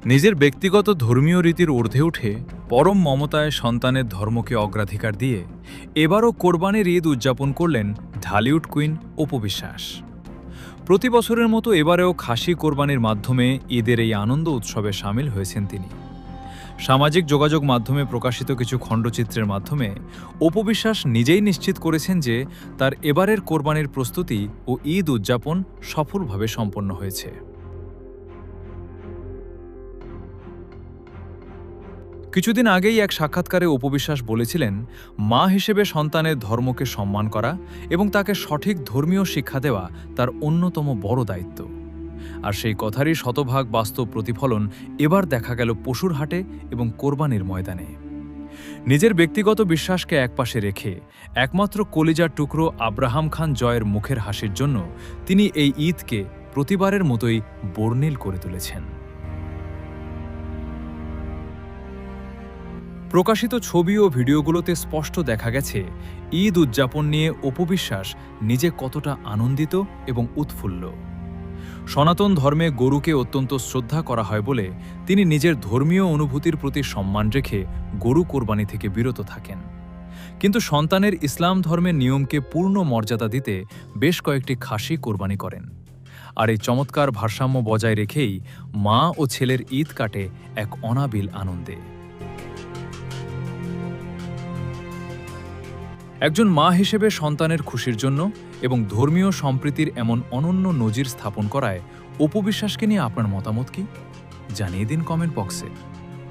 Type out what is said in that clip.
নিজের ব্যক্তিগত ধর্মীয় রীতির ঊর্ধ্বে উঠে পরম মমতায় সন্তানের ধর্মকে অগ্রাধিকার দিয়ে এবারও কোরবানির ঈদ উদযাপন করলেন ঢালিউড কুইন অপু বিশ্বাস। প্রতি বছরের মতো এবারেও খাসি কোরবানির মাধ্যমে ঈদের এই আনন্দ উৎসবে সামিল হয়েছেন তিনি। সামাজিক যোগাযোগ মাধ্যমে প্রকাশিত কিছু খণ্ডচিত্রের মাধ্যমে অপু বিশ্বাস নিজেই নিশ্চিত করেছেন যে তার এবারের কোরবানির প্রস্তুতি ও ঈদ উদযাপন সফলভাবে সম্পন্ন হয়েছে। কিছুদিন আগেই এক সাক্ষাৎকারে অপু বিশ্বাস বলেছিলেন, মা হিসেবে সন্তানের ধর্মকে সম্মান করা এবং তাকে সঠিক ধর্মীয় শিক্ষা দেওয়া তার অন্যতম বড় দায়িত্ব। আর সেই কথারই শতভাগ বাস্তব প্রতিফলন এবার দেখা গেল পশুর হাটে এবং কোরবানির ময়দানে। নিজের ব্যক্তিগত বিশ্বাসকে একপাশে রেখে একমাত্র কলিজার টুকরো আব্রাহাম খান জয়ের মুখের হাসির জন্য তিনি এই ঈদকে প্রতিবারের মতোই বর্ণিল করে তুলেছেন। প্রকাশিত ছবি ও ভিডিওগুলোতে স্পষ্ট দেখা গেছে ঈদ উদযাপন নিয়ে অপু বিশ্বাস নিজে কতটা আনন্দিত এবং উৎফুল্ল। সনাতন ধর্মে গরুকে অত্যন্ত শ্রদ্ধা করা হয় বলে তিনি নিজের ধর্মীয় অনুভূতির প্রতি সম্মান রেখে গরু কোরবানি থেকে বিরত থাকেন। কিন্তু সন্তানের ইসলাম ধর্মের নিয়মকে পূর্ণ মর্যাদা দিতে বেশ কয়েকটি খাসি কোরবানি করেন। আর এই চমৎকার ভারসাম্য বজায় রেখেই মা ও ছেলের ঈদ কাটে এক অনাবিল আনন্দে। একজন মা হিসেবে সন্তানের খুশির জন্য এবং ধর্মীয় সম্প্রীতির এমন অনন্য নজির স্থাপন করায় অপু বিশ্বাসকে নিয়ে আপনার মতামত কি? জানিয়ে দিন কমেন্ট বক্সে।